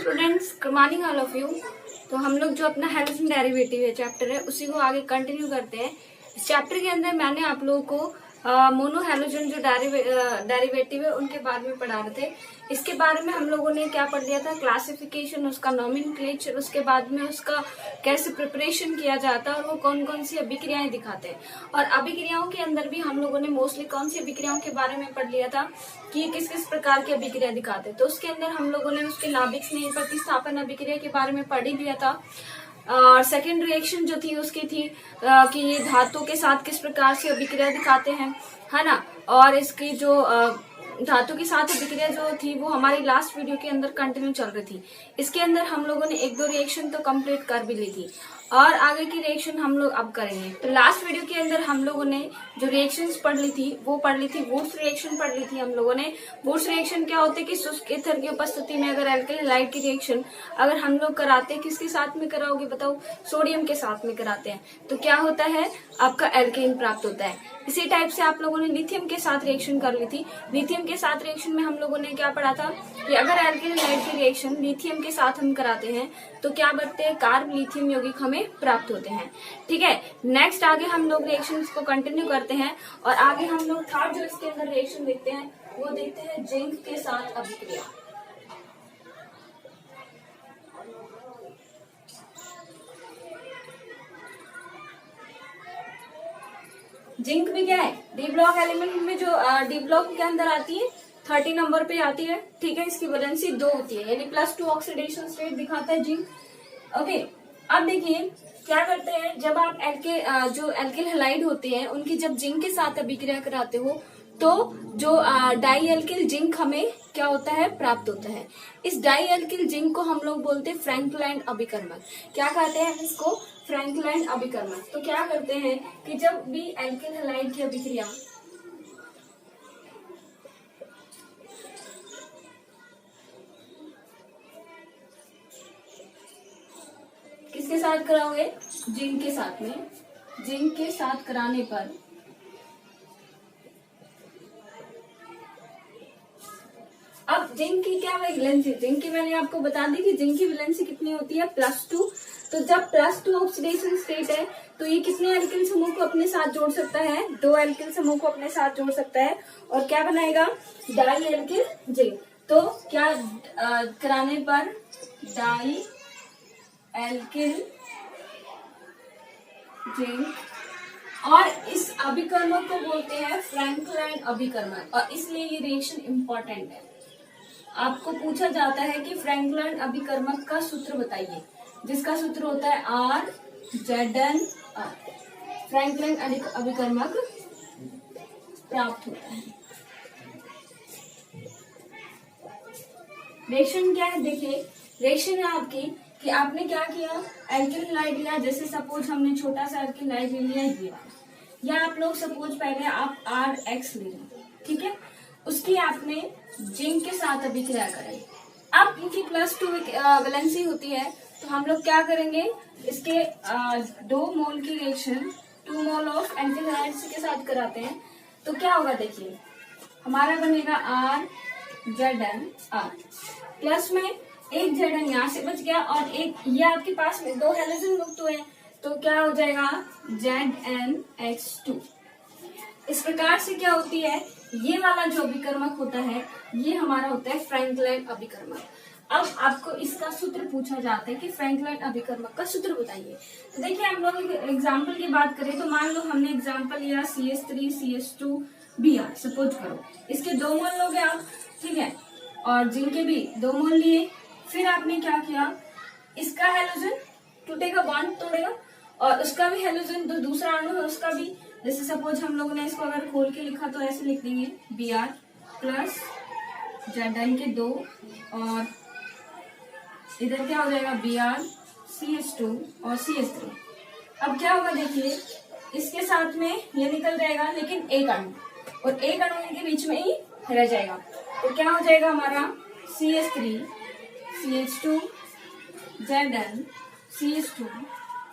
Students, good morning all of you. तो हम लोग जो अपना हैलोजन डेरिवेटिव है चैप्टर है उसी को आगे कंटिन्यू करते हैं। इस चैप्टर के अंदर मैंने आप लोगों को मोनो हैलोजन जो डेरिवेटिव है उनके बारे में पढ़ा रहे थे। इसके बारे में हम लोगों ने क्या पढ़ लिया था, क्लासिफिकेशन, उसका नॉमेनक्लेचर, उसके बाद में उसका कैसे प्रिपरेशन किया जाता है और वो कौन कौन सी अभिक्रियाएं दिखाते हैं। और अभिक्रियाओं के अंदर भी हम लोगों ने मोस्टली कौन सी अभिक्रियाओं के बारे में पढ़ लिया था कि ये किस किस प्रकार की अभिक्रिया दिखाते हैं। तो उसके अंदर हम लोगों ने उसके नाभिक स्नेह प्रतिस्थापन अभिक्रिया के बारे में पढ़ ही लिया था। और सेकेंड रिएक्शन जो थी उसकी थी कि ये धातु के साथ किस प्रकार से अभिक्रिया दिखाते हैं, है ना। और इसकी जो धातु के साथ अभिक्रिया जो थी वो हमारी लास्ट वीडियो के अंदर कंटिन्यू चल रही थी। इसके अंदर हम लोगों ने एक दो रिएक्शन तो कंप्लीट कर भी ली थी और आगे की रिएक्शन हम लोग अब करेंगे। तो लास्ट वीडियो के अंदर हम लोगों ने जो रिएक्शंस पढ़ ली थी वो पढ़ ली थी, वुड्स रिएक्शन पढ़ ली थी हम लोगों ने। वुड्स रिएक्शन क्या होते हैं कि शुष्क ईथर की उपस्थिति में अगर एल्काइल हैलाइड की रिएक्शन अगर हम लोग कराते हैं, किसके साथ में कराओगे बताओ, सोडियम के साथ में कराते हैं, तो क्या होता है, आपका एल्केन प्राप्त होता है। इसी टाइप से आप लोगों ने लिथियम के साथ रिएक्शन कर ली थी। लिथियम के साथ रिएक्शन में हम लोगों ने क्या पढ़ा था कि अगर एल्काइल हैलाइड की रिएक्शन लिथियम के साथ हम कराते हैं तो क्या बनते हैं, कार्ब लिथियम यौगिक हमें प्राप्त होते हैं। ठीक है, नेक्स्ट आगे हम लोग रिएक्शंस को कंटिन्यू करते हैं और आगे हम लोग थर्ड जो इसके अंदर रिएक्शन देखते हैं वो देखते हैं जिंक के साथ अभिक्रिया। जिंक भी क्या है, डी ब्लॉक एलिमेंट में जो डी ब्लॉक के अंदर आती है 30 नंबर पे आती है। ठीक है, इसकी वैलेंसी 2 होती है, यानी +2 ऑक्सीडेशन स्टेट दिखाता है जिंक। ओके, अब देखिए क्या करते हैं, जब आप जो एल्काइल हैलाइड होते हैं उनकी जब जिंक के साथ अभिक्रिया कराते हो तो जो डाई एल्काइल जिंक हमें क्या होता है, प्राप्त होता है। इस डाई एल्काइल जिंक को हम लोग बोलते हैं फ्रैंकलाइन अभिकर्मक। क्या कहते हैं इसको, फ्रैंकलाइन अभिकर्मक। तो क्या करते हैं कि जब भी एल्काइल हैलाइड की अभिक्रिया किसके साथ कराओगे, जिंक के साथ में, जिंक के साथ कराने पर अब जिंक की क्या वैलेंसी, जिंक की मैंने आपको बता दी कि जिंक की वैलेंसी कितनी होती है, +2। तो जब +2 ऑक्सीडेशन स्टेट है तो ये कितने एल्काइल समूह को अपने साथ जोड़ सकता है, 2 एल्काइल समूह को अपने साथ जोड़ सकता है और क्या बनाएगा, डाई एल्काइल जिंक। तो क्या कराने पर डाई एल्काइल जिंक, और इस अभिकर्मक को बोलते हैं फ्रैंकलाइन अभिकर्मक। और इसलिए ये रिएक्शन इंपॉर्टेंट है। आपको पूछा जाता है कि फ्रैंकलाइन अभिकर्मक का सूत्र बताइए, जिसका सूत्र होता है RZnR। फ्रैंकलाइन अभिकर्मक प्राप्त होता है। रिएक्शन क्या है, देखिए रिएक्शन है आपकी कि आपने क्या किया, एल्काइल हैलाइड लिया, जैसे सपोज हमने छोटा सा एल्काइल हैलाइड ले लिया ये वाला, या आप लोग सपोज पहले आप RX ले लें, ठीक है, उसकी आपने जिंक के साथ अभिक्रिया कराई। अब इनकी +2 वैलेंसी होती है तो हम लोग क्या करेंगे, इसके 2 मोल की reaction 2 mole of alkyl halide के साथ कराते हैं तो क्या होगा, देखिए हमारा बनेगा RZnR, प्लस में एक Zn यहाँ से बच गया और एक ये आपके पास में 2 हैलोजन मुक्त हुए तो क्या हो जाएगा ZnH2। इस प्रकार से क्या होती है, ये वाला जो अभिकर्मक होता है ये हमारा होता है फ्रैंकलाइन अभिकर्मक। अब आपको इसका सूत्र पूछा जाता है कि फ्रैंकलाइन अभिकर्मक का सूत्र बताइए। तो देखिए हम लोग एग्जाम्पल की बात करें तो मान लो हमने एग्जाम्पल लिया CH3CH2Br, सपोज करो इसके 2 मोल लोगे आप, ठीक है, और जिंक के भी 2 मोल लिए। फिर आपने क्या किया, इसका हैलोजन टूटेगा, बॉन्ड तोड़ेगा, और उसका भी हैलोजन जो दूसरा अणु है उसका भी, जैसे सपोज हम लोगों ने इसको अगर खोल के लिखा तो ऐसे लिख देंगे Br प्लस Zn के 2 और इधर क्या हो जाएगा Br CH2 और CH3। अब क्या होगा, देखिए इसके साथ में ये निकल जाएगा लेकिन एक अणु, और एक अणु इनके बीच में ही रह जाएगा तो क्या हो जाएगा हमारा CH3 CH2 Zn CH2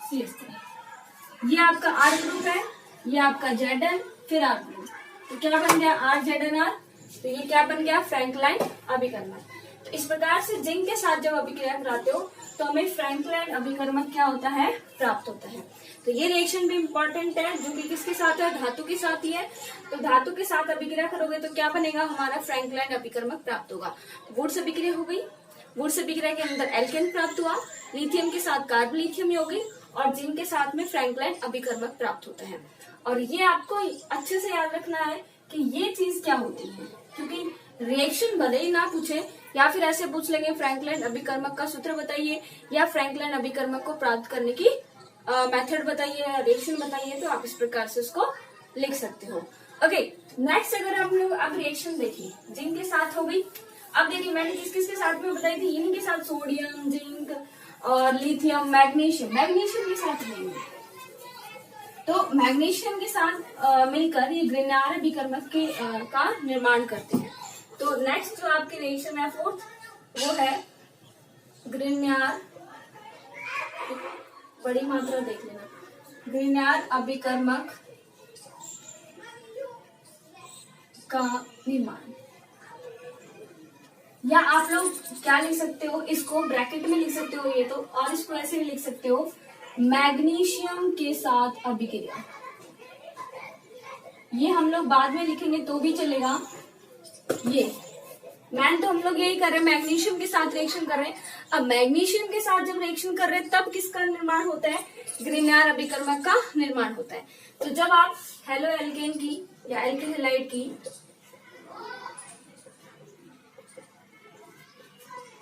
CH3। ये आपका R ग्रुप है, ये आपका Zn, फिर R ग्रुप, तो क्या बन गया RZnR। तो ये क्या बन गया, फ्रैंकलाइन अभिकर्मक। तो इस प्रकार से जिंक के साथ जब अभिक्रिया कराते हो तो हमें फ्रैंकलाइन अभिकर्मक क्या होता है, प्राप्त होता है। तो ये रिएक्शन भी इम्पोर्टेंट है, जो कि किसके साथ है, धातु के साथ ही है। तो धातु के साथ अभिक्रिया करोगे तो क्या बनेगा, हमारा फ्रैंकलाइन अभिकर्मक प्राप्त होगा। वुड्स अभिक्रिया हो गई, वुड्स अभिक्रिया के अंदर एल्केन प्राप्त हुआ, लिथियम के साथ कार्बोलिथियम हो गई और जिंक के साथ में फ्रैंकलाइन अभिकर्मक प्राप्त होता है। और ये आपको अच्छे से याद रखना है कि ये चीज क्या होती है, क्योंकि रिएक्शन भले ही ना पूछे या फिर ऐसे पूछ लेंगे फ्रैंकलाइन अभिकर्मक का सूत्र बताइए या फ्रैंकलाइन अभिकर्मक को प्राप्त करने की मेथड बताइए या रिएक्शन बताइए, तो आप इस प्रकार से उसको लिख सकते हो। ओके, नेक्स्ट अगर हम लोग अब रिएक्शन देखिए, जिंक के साथ हो गई। अब देखिए मैंने किस किस के साथ में बताई थी, इन्हीं के साथ सोडियम, जिंक और लिथियम, मैग्नीशियम के साथ रहेंगे। तो मैग्नीशियम के साथ मिलकर ये ग्रिग्नार अभिकर्मक के का निर्माण करते हैं। तो नेक्स्ट जो आपकी रिएक्शन है फोर्थ, वो है ग्रिग्नार, बड़ी मात्रा देख लेना, ग्रिग्नार अभिकर्मक का निर्माण। या आप लोग क्या लिख सकते हो, इसको ब्रैकेट में लिख सकते हो ये तो, और इसको ऐसे भी लिख सकते हो, मैग्नीशियम के साथ अभिक्रिया। ये हम लोग बाद में लिखेंगे तो भी चलेगा। ये मैन तो हम लोग यही कर रहे हैं, मैग्नीशियम के साथ रिएक्शन कर रहे हैं। अब मैग्नीशियम के साथ जब रिएक्शन कर रहे हैं तब किसका निर्माण होता है, ग्रिग्नार अभिकर्मक का निर्माण होता है। तो जब आप हेलो एल्केन की या एल्केन हैलाइड की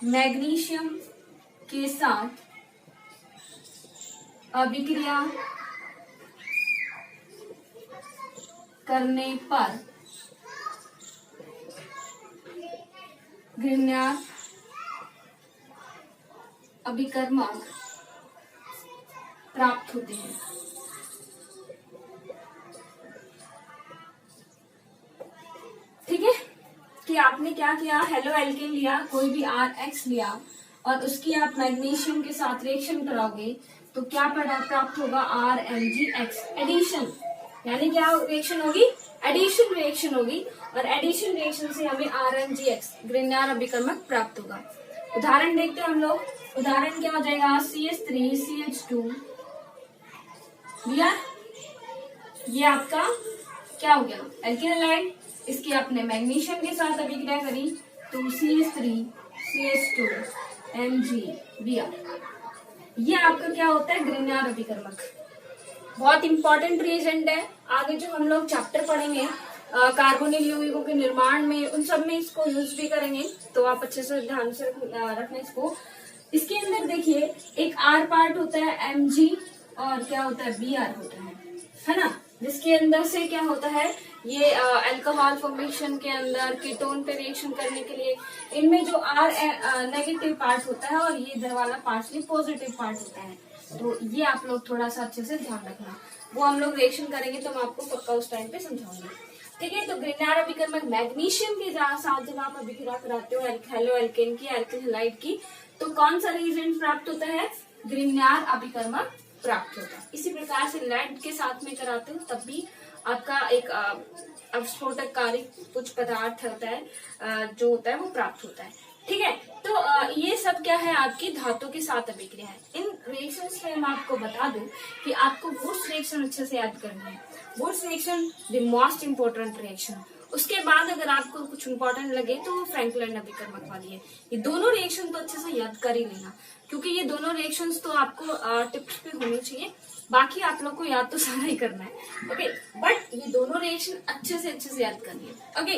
मैग्नीशियम के साथ अभिक्रिया करने पर ग्रिग्नार अभिकर्मक प्राप्त होते हैं। ठीक है, कि आपने क्या किया, हेलो एल्केन लिया, कोई भी RX लिया और उसकी आप मैग्नीशियम के साथ रिएक्शन कराओगे तो क्या प्राप्त होगा, RMgX, एडिशन। यानी क्या रिएक्शन होगी, एडिशन रिएक्शन होगी, और एडिशन रिएक्शन से हमें RMgX ग्रिग्नार अभिकर्मक प्राप्त होगा। उदाहरण देखते हैं हम लोग, उदाहरण क्या हो जाएगा, CH3CH2 दिया, ये आपका क्या हो गया, एल्केन हैलाइड। इसकी आपने मैग्नीशियम के साथ अभिक्रिया करी तो CH3CH2 MgBr, ये आपका क्या होता है, ग्रिग्नार अभिकर्मक। बहुत इंपॉर्टेंट रिएजेंट है, आगे जो हम लोग चैप्टर पढ़ेंगे कार्बोनिल यौगिकों के निर्माण में, उन सब में इसको यूज भी करेंगे, तो आप अच्छे से ध्यान से रखना इसको। इसके अंदर देखिए एक R पार्ट होता है Mg और क्या होता है, Br होता है ना, जिसके अंदर से क्या होता है, ये अल्कोहल फॉर्मेशन के अंदर कीटोन पे रिएक्शन करने के लिए इनमें जो R नेगेटिव पार्ट होता है और ये इधर वाला पार्ट पॉजिटिव पार्ट होता है। तो ये आप लोग थोड़ा सा अच्छे से ध्यान रखना, वो हम लोग रिएक्शन करेंगे तो मैं आपको पक्का उस टाइम पे समझाऊंगी। ठीक है, तो ग्रिग्नार अभिकर्मक मैग्नीशियम के साथ जब आप अभिक्रिया कराते हो हेलो एल्केन की, एल्केन हैलाइड की, तो कौन सा रिएजेंट प्राप्त होता है, ग्रिग्नार अभिकर्मक प्राप्त होता है। इसी प्रकार से लेड के साथ में कराते हो तब भी आपका एक अविस्फोटक कारक कुछ पदार्थ होता है जो होता है वो प्राप्त होता है। ठीक है, तो ये सब क्या है, आपकी धातु के साथ अभिक्रिया है। इन रिएक्शंस में मैं आपको बता दूं कि आपको वुड्स रिएक्शन अच्छे से याद करनी है। Wurtz reaction the most important reaction. उसके बाद अगर आपको कुछ इम्पोर्टेंट लगे तो वो फ्रैंकलाइन अभिकर्मक वाली है। ये दोनों रिएक्शन तो अच्छे से याद कर ही लेना, क्योंकि ये दोनों रिएक्शंस तो आपको टिप्स पे होनी चाहिए, बाकी आप लोग को याद तो सारा ही करना है। ओके, बट ये दोनों रिएक्शन अच्छे से याद करनी है। ओके,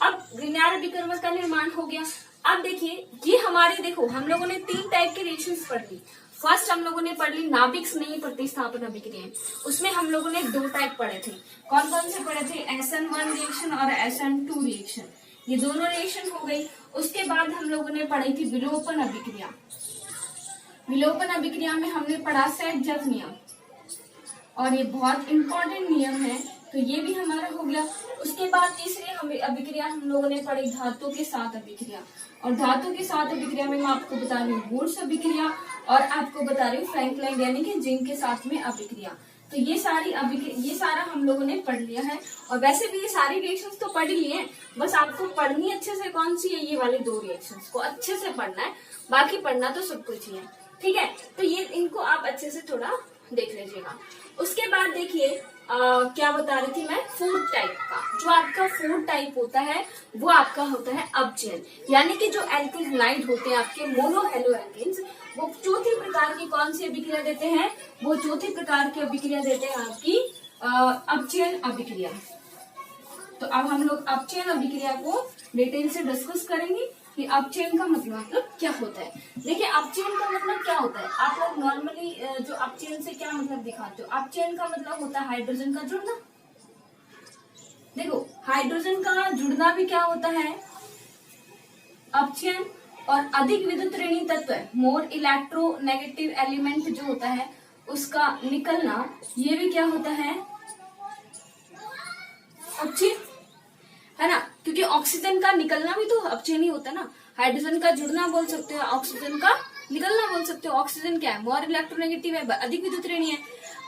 अब ग्रिग्नार अभिकर्मक का निर्माण हो गया। अब देखिए ये हमारे, देखो हम लोगों ने 3 टाइप के रिएक्शंस पढ़ ली। फर्स्ट हम लोगों ने पढ़ ली नाभिक स्नेही प्रतिस्थापन अभिक्रियाएं, उसमें हम लोगों ने 2 टाइप पढ़े थे। कौन कौन से पढ़े थे, SN1 रिएक्शन और SN2 रिएक्शन, ये दोनों रिएक्शन हो गई। उसके बाद हम लोगों ने पढ़ी थी विलोपन अभिक्रिया। विलोपन अभिक्रिया में हमने पढ़ा सेट-जग नियम, और ये बहुत इंपॉर्टेंट नियम है, तो ये भी हमारा हो गया। उसके बाद तीसरी अभिक्रिया हम लोगों ने पढ़ी धातु के साथ अभिक्रिया, और धातु के साथ अभिक्रिया में मैं आपको बता रही हूँ वुड्स अभिक्रिया और आपको बता रही हूँ फ्रैंकलाइन यानी कि जिंक के साथ में अभिक्रिया। तो ये सारा हम लोगों ने पढ़ लिया है। और वैसे भी ये सारी रिएक्शंस तो पढ़ लिए हैं, बस आपको पढ़नी अच्छे से कौन सी है, ये वाली 2 रिएक्शंस को अच्छे से पढ़ना है, बाकी पढ़ना तो सब कुछ ही है, ठीक है। तो ये इनको आप अच्छे से थोड़ा देख लीजिएगा। उसके बाद देखिए क्या बता रही थी मैं, फोर्थ टाइप का, जो आपका फोर्थ टाइप होता है वो आपका होता है अपचयन, यानी कि जो एल्किल हैलाइड होते हैं आपके मोनो हेलो एल्किन्स, वो चौथी प्रकार की कौन सी अभिक्रिया देते हैं, वो चौथी प्रकार की अभिक्रिया देते हैं आपकी अपचयन अभिक्रिया। तो अब हम लोग अपचयन अभिक्रिया को डिटेल से डिस्कस करेंगे कि अपचयन का मतलब क्या होता है। देखिए अपचयन का मतलब क्या होता है, आप लोग नॉर्मली जो अपचयन से क्या मतलब दिखाते हो, अपचयन का मतलब होता है हाइड्रोजन का जुड़ना। देखो हाइड्रोजन का जुड़ना भी क्या होता है अपचयन, और अधिक विद्युत ऋणी तत्व मोर इलेक्ट्रोनेगेटिव एलिमेंट जो होता है उसका निकलना, ये भी क्या होता है अपचयन, है ना, क्योंकि ऑक्सीजन का निकलना भी तो अपचयन ही होता है ना। हाइड्रोजन का जुड़ना बोल सकते हो, ऑक्सीजन का निकलना बोल सकते हो। ऑक्सीजन क्या है, मोर इलेक्ट्रोनेगेटिव है, अधिक विद्युत ऋणी है।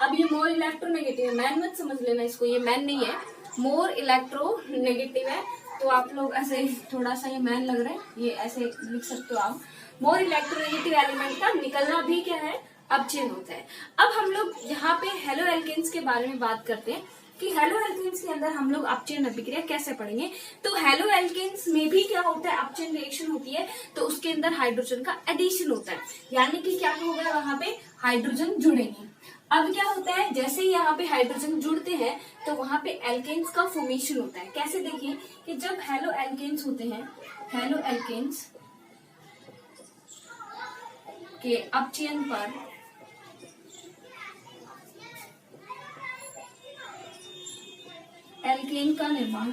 अब ये मोर इलेक्ट्रोनेगेटिव है, मैन मत समझ लेना इसको, ये मैन नहीं है, मोर इलेक्ट्रोनेगेटिव है। तो आप लोग ऐसे थोड़ा सा ये मैन लग रहा है, ये ऐसे लिख सकते हो आप। मोर इलेक्ट्रोनेगेटिव एलिमेंट का निकलना भी क्या है अपचयन होता है। अब हम लोग यहाँ पे हेलो एल्केन्स के बारे में बात करते हैं कि हेलो एल्केन्स के अंदर हम लोग अपचयन अभिक्रिया कैसे पढ़ेंगे। तो हेलो एल्केन्स में भी क्या होता है, अपचयन रिएक्शन होती है, तो उसके अंदर हाइड्रोजन का एडिशन होता है, यानी कि क्या होगा वहां पे हाइड्रोजन जुड़ेंगे। अब क्या होता है, जैसे ही यहाँ पे हाइड्रोजन जुड़ते हैं तो वहां पे एल्केन्स का फॉर्मेशन होता है। कैसे देखिए कि जब हेलो एल्केन्स होते हैं, हेलो एल्केन्स के अपचयन पर एल्केन का निर्माण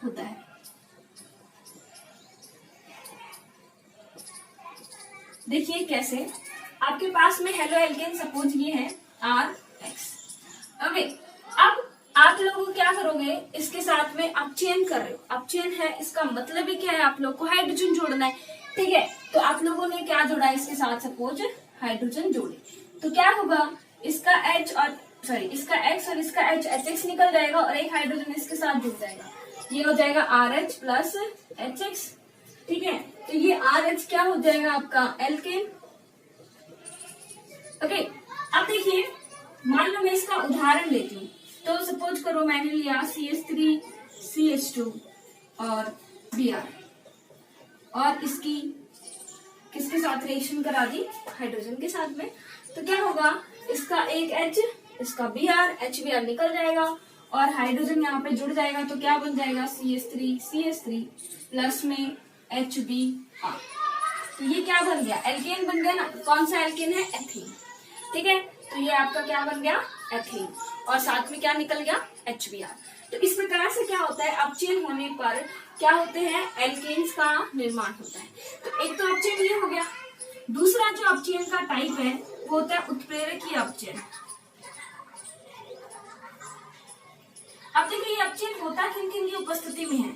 होता है। देखिए कैसे, आपके पास में हेलो एल्केन सपोज ये है RX। ओके, अब आप लोग क्या करोगे, इसके साथ में अपचयन कर रहे हो, अपचयन है इसका मतलब ही क्या है, आप लोग को हाइड्रोजन जोड़ना है, ठीक है। तो आप लोगों ने क्या जोड़ा इसके साथ, सपोज हाइड्रोजन जोड़े, तो क्या होगा, इसका H और इसका X और इसका HX निकल जाएगा और एक हाइड्रोजन इसके साथ जुड़ जाएगा, ये हो जाएगा RH प्लस HX, ठीक है। तो ये RH क्या हो जाएगा आपका एल्केन। ओके, अब देखिए मान लो मैं इसका उदाहरण लेती हूँ, तो सपोज करो मैंने लिया CH3 CH2 और Br, और इसकी किसके साथ रिएक्शन करा दी, हाइड्रोजन के साथ में। तो क्या होगा, इसका एक H, इसका Br, HBr निकल जाएगा और हाइड्रोजन यहाँ पे जुड़ जाएगा, तो क्या बन जाएगा CH3 प्लस में HBr। तो ये क्या बन गया, एल्केन बन गया ना। कौन सा एल्केन है, एथीन, ठीक है। तो ये आपका क्या बन गया, एथीन, और साथ में क्या निकल गया, HBr। तो इस प्रकार से क्या होता है, अपचयन होने पर क्या होते हैं, एल्केन्स का निर्माण होता है। तो एक तो अपचयन ये हो गया। दूसरा जो अपचयन का टाइप है वो होता है उत्प्रेरकीय अपचयन। अब देखिए ये अपचयन होता किन किन की उपस्थिति में है।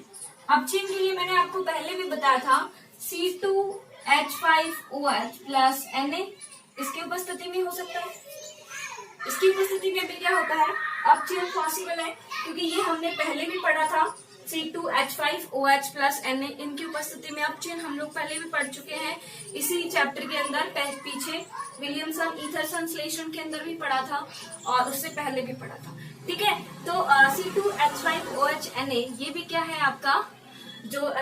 अपचयन के लिए मैंने आपको पहले भी बताया था, C2H5OH प्लस Na इसकी उपस्थिति में हो सकता है। इसकी उपस्थिति में भी क्या होता है, अपचयन पॉसिबल है, क्योंकि ये हमने पहले भी पढ़ा था, C2H5OH प्लस Na इनकी उपस्थिति में अपचयन हम लोग पहले भी पढ़ चुके हैं इसी चैप्टर के अंदर, पीछे विलियमसन ईथर संश्लेषण के अंदर भी पढ़ा था और उससे पहले भी पढ़ा था, ठीक है। तो C2H5OH Na ये भी क्या है आपका जो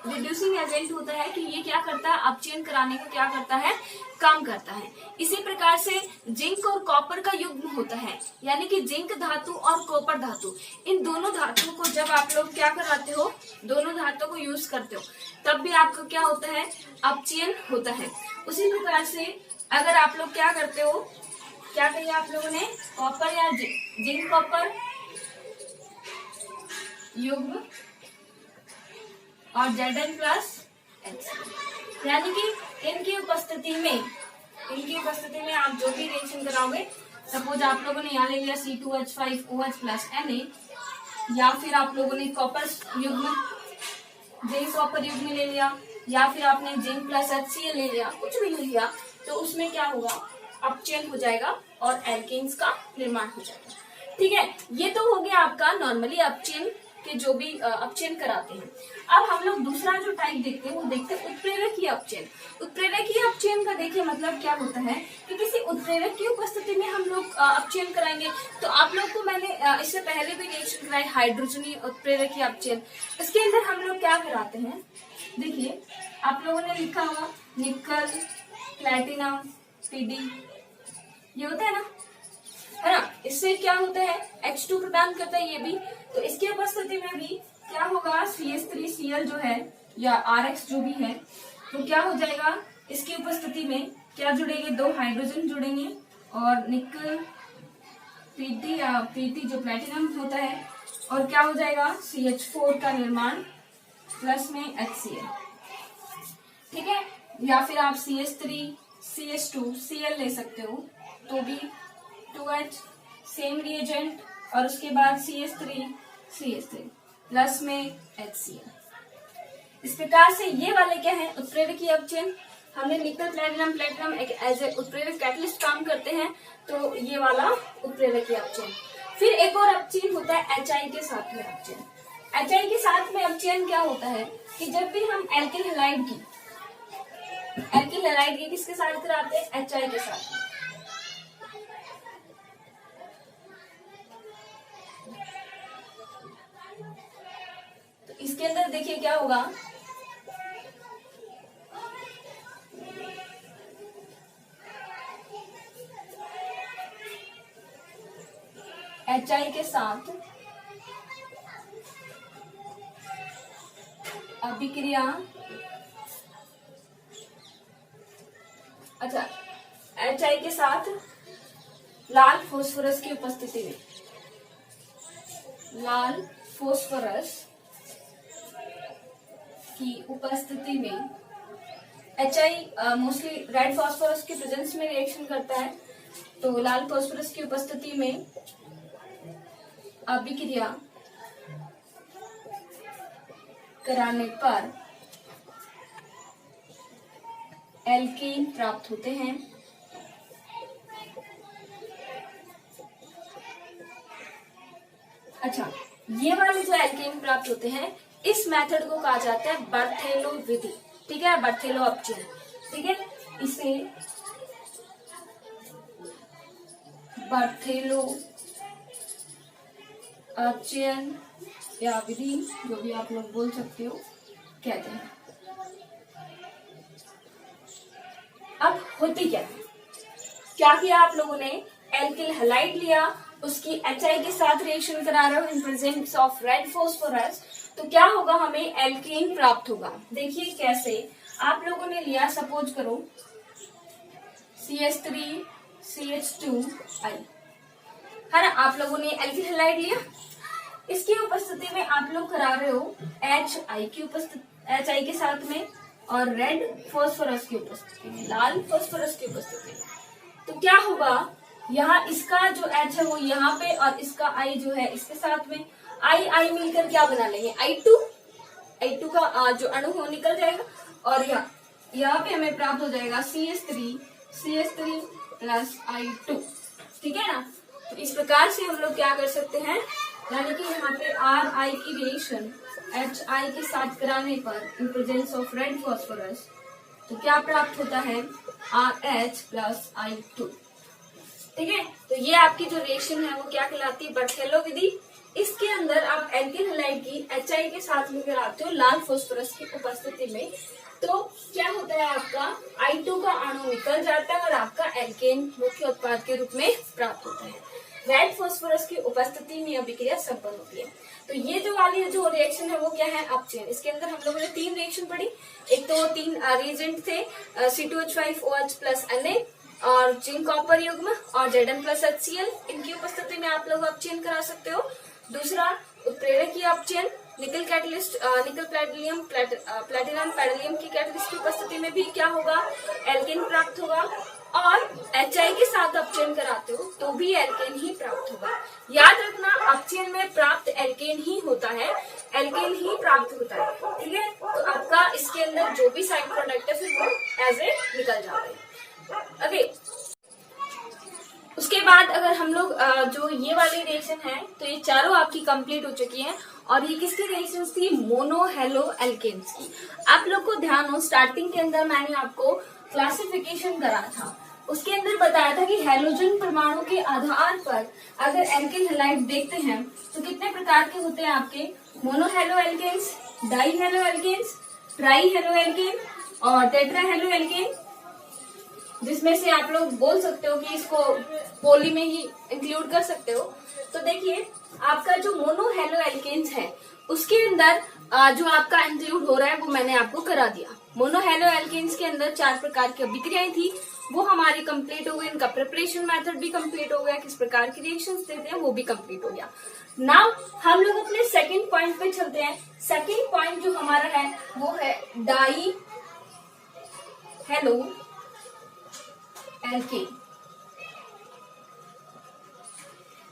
रिड्यूसिंग एजेंट होता है, कि ये क्या करता है, अपचयन कराने को क्या करता है, काम करता है। इसी प्रकार से जिंक और कॉपर का युग्म होता है, यानी कि जिंक धातु और कॉपर धातु, इन दोनों धातुओं को जब आप लोग क्या कराते हो, दोनों धातुओं को यूज करते हो, तब भी आपको क्या होता है, अपचयन होता है। उसी प्रकार से अगर आप लोग क्या करते हो, क्या कहिए आप लोगों ने, कॉपर या जिंक कॉपर युग्म और Zn प्लस H, यानी कि इनकी उपस्थिति में आप जो भी रिएक्शन कराओगे, सपोज आप लोगों ने यहाँ ले लिया C2H5OH प्लस Na, या फिर आप लोगों ने कॉपर युग्म जिंक कॉपर युग्म ले लिया, या फिर आपने जिंक प्लस HCl ले लिया, कुछ भी ले लिया, तो उसमें क्या होगा, अपचयन हो जाएगा और एल्केन्स का निर्माण हो जाएगा। ठीक है, ये तो हो गया आपका नॉर्मली अपचयन के जो भी अपचयन कराते हैं। अब हम लोग दूसरा जो टाइप देखते हैं वो देखते हैं उत्प्रेरकीय अपचयन। उत्प्रेरकीय अपचयन का देखिए मतलब क्या होता है कि किसी उत्प्रेरक की उपस्थिति में हम लोग अपचयन कराएंगे। तो आप लोग को मैंने इससे पहले भी रिएक्शन कराई हाइड्रोजनीय उत्प्रेरकीय अपचयन। इसके अंदर हम लोग क्या कराते हैं, देखिए आप लोगों ने लिखा हुआ निकल, प्लैटिनम, पीडी, ये होता है ना। इससे क्या होता है, H2 प्रदान करता है ये भी। तो इसकी उपस्थिति में भी क्या होगा, CH3Cl जो है या RX जो भी है, तो क्या हो जाएगा, इसकी उपस्थिति में क्या जुड़ेंगे, 2 हाइड्रोजन जुड़ेंगे और निकल, पीटी या पीटी जो प्लैटिनम होता है, और क्या हो जाएगा CH4 का निर्माण प्लस में HCl। ठीक है, या फिर आप CH3 CH2 Cl ले सकते हो, तो भी 2H सेम रिएजेंट, और उसके बाद CH3 CH3 प्लस में HCl। इस प्रकार से ये वाले क्या है, उत्प्रेरकीय अपचयन। हमने निकल, प्लैटिनम, प्लैटिनम एक एज ए उत्प्रेरक कैटलिस्ट काम करते हैं, तो ये वाला उत्प्रेरकीय अपचयन। फिर एक और अपचयन होता है HI के साथ में अपचयन। HI के साथ में अपचयन क्या होता है कि जब भी हम एल्किल हैलाइड की किसके साथ कराते हैं, HI के साथ। तो इसके अंदर देखिए क्या होगा, HI के साथ अभिक्रिया, अच्छा HI के साथ लाल फास्फोरस की उपस्थिति में, लाल फास्फोरस की उपस्थिति में HI मोस्टली रेड फास्फोरस के प्रेजेंस में रिएक्शन करता है। तो लाल फास्फोरस की उपस्थिति में अभिक्रिया कराने पर एल्कीन प्राप्त होते हैं। अच्छा, ये वाले जो एल्कीन प्राप्त होते हैं, इस मेथड को कहा जाता है बर्थेलो विधि। ठीक है, बर्थेलो अपचयन। ठीक है, इसे बर्थेलो अपचयन या विधि, जो भी आप लोग बोल सकते हो, कहते हैं। अब होती क्या है, क्या किया आप लोगों ने, एल्किल हैलाइड लिया, उसकी HI के साथ रिएक्शन करा रहे हो in presence of red phosphorus, तो क्या होगा, हमें एल्कीन प्राप्त होगा। देखिए कैसे, आप लोगों ने लिया, सपोज करो CH3 CH2I है ना, आप लोगों ने एल्किल हैलाइड लिया, इसकी उपस्थिति में आप लोग करा रहे हो HI की उपस्थिति, HI के साथ में, और रेड फास्फोरस की उपस्थिति में, लाल फास्फोरस की उपस्थिति में। तो क्या होगा, यहाँ इसका जो H है वो यहाँ पे, और इसका I जो है इसके साथ में, I मिलकर क्या बना लेंगे, I2 का जो अणु हो निकल जाएगा, और यहाँ पे हमें प्राप्त हो जाएगा CH3 प्लस I2। ठीक है ना। तो इस प्रकार से हम लोग क्या कर सकते हैं, यानी कि यहाँ पे RI की रिएक्शन HI के साथ कराने पर in presence of red phosphorus, तो क्या प्राप्त होता है, RH प्लस I2। ठीक है, तो ये आपकी जो रिएक्शन है वो क्या कहलाती है, बर्थेलो विधि। इसके अंदर आप एल्किल हैलाइड की HI के साथ में कराते हो लाल फास्फोरस की उपस्थिति में, तो क्या होता है, आपका I2 का अणु निकल जाता है और आपका एल्केन मुख्य उत्पाद के रूप में प्राप्त होता है। रेड फास्फोरस की उपस्थिति में अभिक्रिया संपन्न होती है। तो ये जो वाली जो रिएक्शन है वो क्या है, अपचयन। इसके अंदर हम लोगों ने 3 रिएक्शन पढ़ी, एक तो 3 रिएजेंट थे, C2H5OH प्लस Na और जिंक कॉपर युग्म और Zn प्लस HCl, इनकी उपस्थिति में आप लोग अपचयन करा सकते हो। दूसरा उत्प्रेरकीय अपचयन, निकल कैटलिस्ट, निकल प्लैटिनम पैडेलियम की कैटलिस्ट की उपस्थिति में भी क्या होगा, एल्केन प्राप्त होगा, और HI के साथ अपचयन कराते हो तो भी एल्केन ही प्राप्त होगा। याद रखना, अपचयन में प्राप्त एल्केन ही होता है, एल्केन ही प्राप्त होता है। ठीक है, तो आपका इसके अंदर जो भी साइड प्रोडक्ट है फिर वो एज ए निकल जाता है। ओके, अगर हम लोग जो ये वाली रिएक्शन है तो ये चारों आपकी कंप्लीट हो चुकी है। और ये किसकी रिएक्शन थी? मोनो हेलो एल्केन्स की। आप लोग को ध्यान हो, स्टार्टिंग के अंदर मैंने आपको क्लासिफिकेशन करा था, उसके अंदर बताया था कि हेलोजन परमाणु के आधार पर अगर एल्केन हैलाइड देखते हैं तो कितने प्रकार के होते हैं आपके? Mono halo alkanes, di halo alkanes, tri halo alkane और टेट्रा हेलो एल्केन, जिसमें से आप लोग बोल सकते हो कि इसको पोली में ही इंक्लूड कर सकते हो। तो देखिए, आपका जो मोनो हेलो एल्केन्स है उसके अंदर जो आपका इंक्लूड हो रहा है वो मैंने आपको करा दिया। मोनो हेलो एल्केन्स के अंदर 4 प्रकार की अभिक्रियाएं थी, वो हमारी कंप्लीट हो गई। इनका प्रिपरेशन मेथड भी कंप्लीट हो गया, किस प्रकार की रिएक्शंस देते हैं वो भी कंप्लीट हो गया। नाउ हम लोग अपने सेकंड पॉइंट पे चलते हैं। सेकंड पॉइंट जो हमारा है वो है die halo alkane.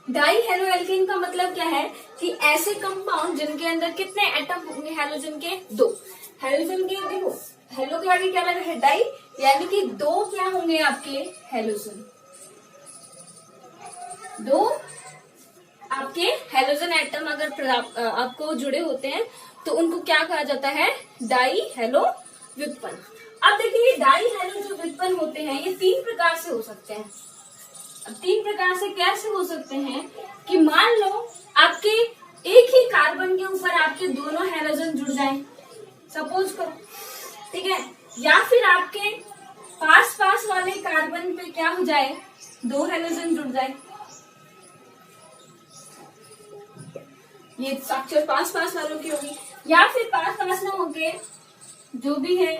Die halo alkane का मतलब क्या है कि ऐसे कंपाउंड जिनके अंदर कितने एटम होंगे हेलोजन के? 2। हेलोजन के देखो, हेलो के आगे क्या लगा है? डाई, यानी कि 2 क्या होंगे आपके हेलोजन? 2 आपके हेलोजन एटम अगर आपको जुड़े होते हैं तो उनको क्या कहा जाता है? डाई हेलो व्युत्पन्न। अब देखिए, डाई हेलो जो व्युत्पन्न होते हैं ये 3 प्रकार से हो सकते हैं। अब 3 प्रकार से कैसे हो सकते हैं कि मान लो आपके एक ही कार्बन के ऊपर आपके दोनों हेलोजन जुड़ जाएं, सपोज करो, ठीक है, या फिर आपके पास पास वाले कार्बन पे क्या हो जाए? 2 हेलोजन जुड़ जाए। ये स्ट्रक्चर पास पास वालों की होगी, या फिर पास पास ना होके जो भी है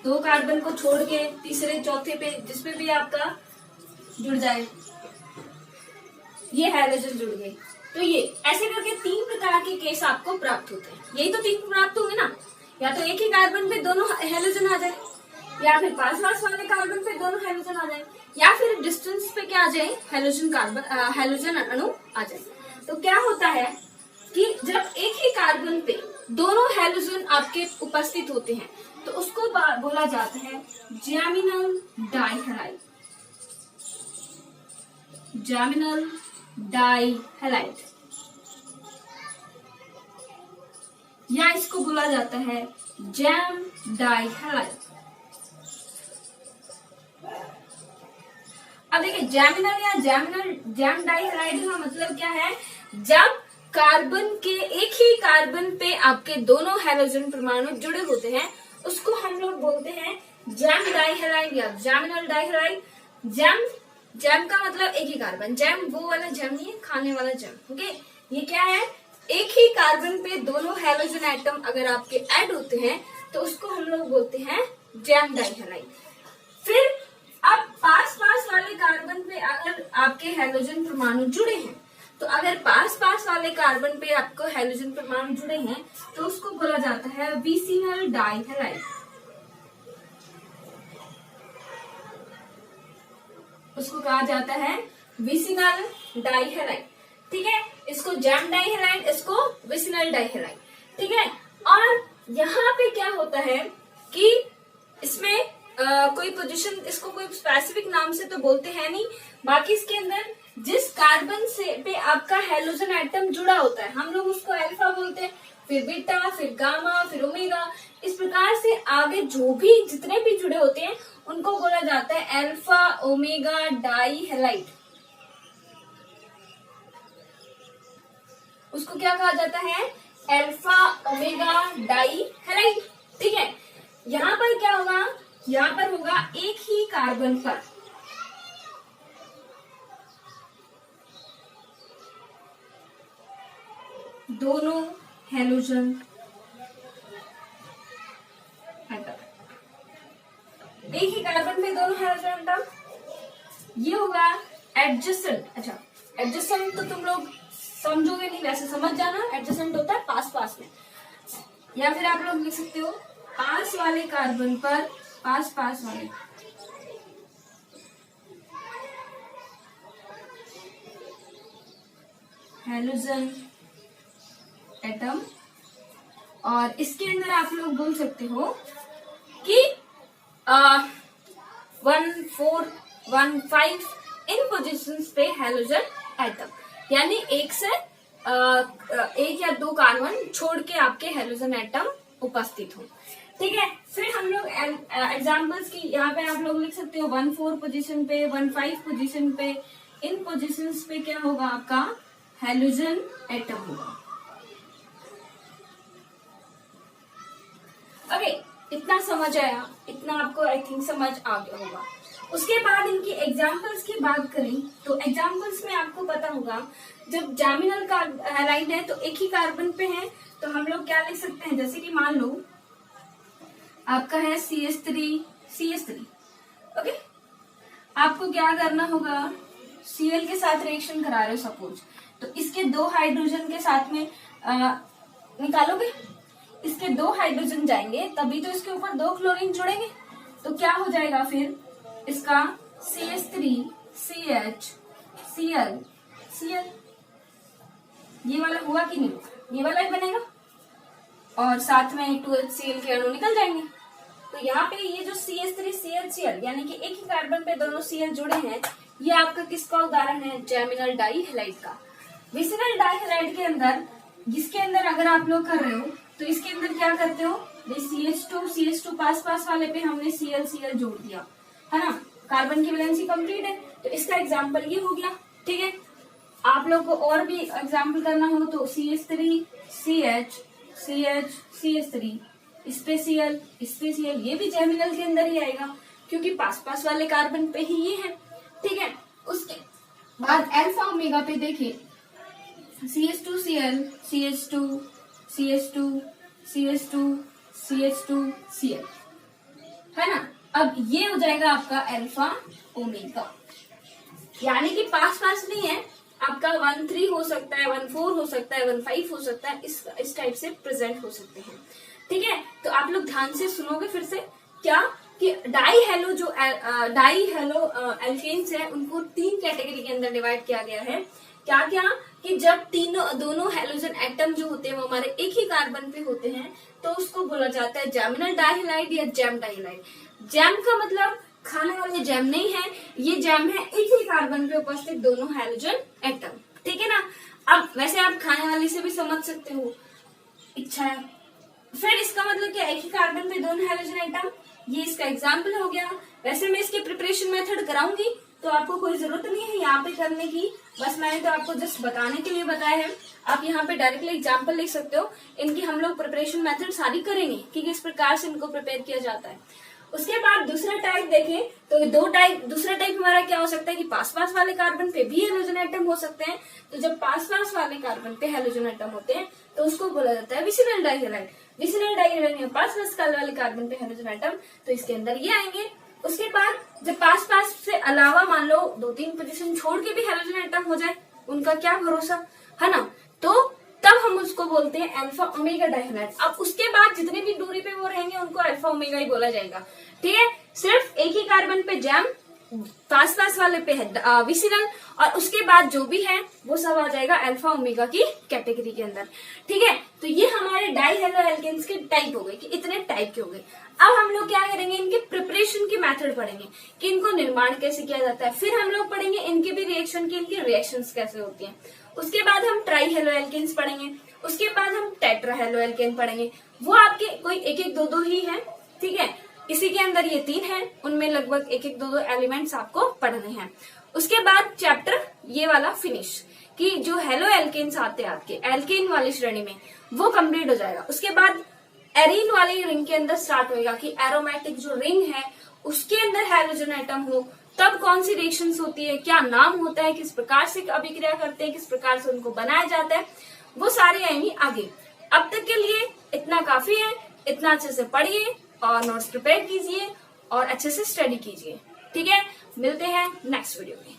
2 कार्बन को छोड़ के तीसरे चौथे पे जिसपे भी आपका जुड़ जाए, ये हेलोजन जुड़ गए। तो ये ऐसे करके 3 प्रकार के केस आपको प्राप्त होते हैं। यही तो 3 प्राप्त होंगे ना, या तो एक ही कार्बन पे दोनों हेलोजन आ जाए, या फिर पास पास वाले कार्बन पे दोनों हेलोजन आ जाए, या फिर डिस्टेंस पे क्या आ जाए? हेलोजन अणु आ जाए। तो क्या होता है कि जब एक ही कार्बन पे दोनों हेलोजन आपके उपस्थित होते हैं तो उसको बोला जाता है जैमिनल डाइहैलाइड। जैमिनल डाइहैलाइड, या इसको बोला जाता है जैम डाइहैलाइड। अब देखिए, जैमिनल या जैम डाइहैलाइड का मतलब क्या है? जब कार्बन के एक ही कार्बन पे आपके दोनों हेलोजन परमाणु जुड़े होते हैं उसको हम लोग बोलते हैं जैम डाइहैलाइड या जैमिनल डाइहैलाइड। जैम का मतलब एक ही कार्बन, जैम वो वाला जैम नहीं है, खाने वाला जैम। ओके, ये क्या है? एक ही कार्बन पे दोनों हेलोजन एटम अगर आपके ऐड होते हैं तो उसको हम लोग बोलते हैं जैम डाइहैलाइड। फिर अब पास पास वाले कार्बन पे अगर आपके हेलोजन परमाणु जुड़े हैं, तो अगर पास पास वाले कार्बन पे आपको हेलोजन परमाणु जुड़े हैं तो उसको बोला जाता है विसिनल डाइहैलाइड। उसको कहा जाता है विसिनल डाइहैलाइड। ठीक है, इसको जैम डाइहैलाइड, इसको विसिनल डाइहैलाइड। ठीक है, और यहाँ पे क्या होता है कि इसमें कोई पोजीशन, इसको कोई स्पेसिफिक नाम से तो बोलते हैं नहीं, बाकी इसके अंदर जिस कार्बन से पे आपका हेलोजन एटम जुड़ा होता है हम लोग उसको अल्फा बोलते हैं, फिर बीटा, फिर गामा, फिर ओमेगा। इस प्रकार से आगे जो भी जितने भी जुड़े होते हैं उनको बोला जाता है अल्फा ओमेगा डाइहैलाइड। उसको क्या कहा जाता है? Alpha omega dihalide. ठीक है, यहाँ पर क्या होगा? यहाँ पर होगा एक ही कार्बन पर दोनों हेलोजन एटम, एक ही कार्बन पे दोनों हेलोजन एटम, ये होगा एडजेसेंट। अच्छा, एडजेसेंट तो तुम लोग समझोगे नहीं, वैसे समझ जाना, एडजेसेंट होता है पास पास में, या फिर आप लोग लिख सकते हो पास वाले कार्बन पर पास पास वाले हेलोजन एटम। और इसके अंदर आप लोग बोल सकते हो कि 1, 4, 1, 5 इन पोजीशंस पे हैलोजन एटम, यानी एक या दो कार्बन छोड़ के आपके हैलोजन एटम उपस्थित हो। ठीक है, फिर हम लोग एग्जाम्पल्स की यहाँ पे आप लोग लिख सकते हो 1,4 पोजीशन पे, 1,5 पोजीशन पे, इन पोजीशंस पे क्या होगा आपका हैलोजन एटम होगा। ओके, इतना समझ आया, इतना आपको आई थिंक समझ आ गया होगा। उसके बाद इनकी एग्जाम्पल्स की बात करें तो एग्जाम्पल्स में आपको पता होगा जब जैमिनल का हैलाइड है तो एक ही कार्बन पे है, तो हम लोग क्या लिख सकते हैं, जैसे कि मान लो आपका है CH3 ओके, आपको क्या करना होगा, Cl के साथ रिएक्शन करा रहे हो सपोज, तो इसके 2 हाइड्रोजन के साथ में निकालोगे, इसके 2 हाइड्रोजन जाएंगे तभी तो इसके ऊपर 2 क्लोरीन जुड़ेंगे, तो क्या हो जाएगा फिर इसका CH3 CH Cl ये वाला हुआ कि नहीं, ये वाला ही बनेगा और साथ में 2HCl के अणु निकल जाएंगे। तो यहाँ पे ये जो CH3 CHCl यानी कि एक ही कार्बन पे दोनों Cl जुड़े हैं, ये आपका किसका उदाहरण है, जैमिनल डाइहैलाइड का। विसिनल डाइहैलाइड के अंदर, जिसके अंदर अगर आप लोग कर रहे हो तो इसके अंदर क्या करते हो, CH2 पास वाले पे हमने Cl जोड़ दिया है ना, कार्बन की वैलेंसी कंप्लीट है, तो इसका एग्जाम्पल ये हो गया। ठीक है, आप लोग को और भी एग्जाम्पल करना हो तो CH3 CH3 इस पे Cl, ये भी जैमिनल के अंदर ही आएगा क्योंकि पास वाले कार्बन पे ही ये है। ठीक है, उसके बाद अल्फा ओमेगा पे देखिए CH2Cl CH2Cl है ना। अब ये हो जाएगा आपका अल्फा ओमेगा, यानी कि पास नहीं है, आपका 1,3 हो सकता है, 1,4 हो सकता है, 1,5 हो सकता है, इस टाइप से प्रेजेंट हो सकते हैं। ठीक है, तो आप लोग ध्यान से सुनोगे फिर से क्या कि डाई हेलो एल्केन्स है उनको 3 कैटेगरी के अंदर डिवाइड किया गया है। क्या कि जब दोनों हैलोजन एटम जो होते हैं वो हमारे एक ही कार्बन पे होते हैं तो उसको बोला जाता है जैमिनल डाइहैलाइड या जैम डाइहैलाइड। जैम का मतलब खाने वाले जैम नहीं है, ये जैम है एक ही कार्बन पे उपस्थित दोनों हैलोजन एटम। ठीक है ना। अब वैसे आप खाने वाले से भी समझ सकते हो, इच्छा है, फिर इसका मतलब क्या, एक ही कार्बन पे दोनों हैलोजन एटम, ये इसका एग्जाम्पल हो गया। वैसे मैं इसके प्रिपरेशन मेथड कराऊंगी तो आपको कोई जरूरत नहीं है यहाँ पे करने की, बस मैंने तो आपको जस्ट बताने के लिए बताया है। आप यहाँ पे डायरेक्टली एग्जाम्पल लिख सकते हो। इनकी हम लोग प्रिपरेशन मेथड सारी करेंगे कि किस प्रकार से इनको प्रिपेयर किया जाता है। उसके बाद दूसरा टाइप देखें तो दूसरा टाइप हमारा क्या हो सकता है कि पास वाले कार्बन पे भी हैलोजन एटम हो सकते हैं। तो जब पास वाले कार्बन पे हैलोजन एटम होते हैं तो उसको बोला जाता है विसिनल डाइहैलाइड। विसिनल डाइहैलाइड में पास वाले कार्बन पे हैलोजन एटम, तो इसके अंदर ये आएंगे। उसके बाद जब पास से अलावा मान लो 2-3 पोजीशन छोड़ के भी हैलोजन एटम हो जाए, उनका क्या भरोसा है ना, तो तब हम उसको बोलते हैं अल्फा ओमेगा डाइहैलाइड। अब उसके बाद जितनी भी दूरी पे वो रहेंगे उनको अल्फा ओमेगा ही बोला जाएगा। ठीक है, सिर्फ एक ही कार्बन पे जैम, पास वाले पे है विसिनल, और उसके बाद जो भी है वो सब आ जाएगा अल्फा ओमेगा की कैटेगरी के अंदर। ठीक है, तो ये हमारे डाइहैलो एल्केन्स के टाइप हो गए कि इतने टाइप के हो गए। अब हम लोग क्या करेंगे, इनके प्रिपरेशन की मेथड पढ़ेंगे कि इनको निर्माण कैसे किया जाता है। फिर हम लोग पढ़ेंगे इनके भी रिएक्शन की, इनकी रिएक्शंस कैसे होती हैं। उसके बाद हम ट्राई हेलोएल्केन्स पढ़ेंगे। उसके बाद हम टेट्रा हेलोएल्केन पढ़ेंगे। वो आपके कोई 1-1, 2-2 ही है। ठीक है, इसी के अंदर ये 3 है, उनमें लगभग 1-1, 2-2 एलिमेंट्स आपको पढ़ने हैं। उसके बाद चैप्टर ये वाला फिनिश कि जो हेलोएल्केन्स आते हैं आपके एल्केन वाली श्रेणी में, वो कंप्लीट हो जाएगा। उसके बाद एरीन वाली रिंग के अंदर स्टार्ट होएगा कि एरोमेटिक जो रिंग है उसके अंदर हैलोजन एटम हो, तब कौन सी रिएक्शंस होती है, क्या नाम होता है, किस प्रकार से अभिक्रिया करते हैं, किस प्रकार से उनको बनाया जाता है, वो सारे आएंगे आगे। अब तक के लिए इतना काफी है। इतना अच्छे से पढ़िए और नोट्स प्रिपेयर कीजिए और अच्छे से स्टडी कीजिए। ठीक है, मिलते हैं नेक्स्ट वीडियो में।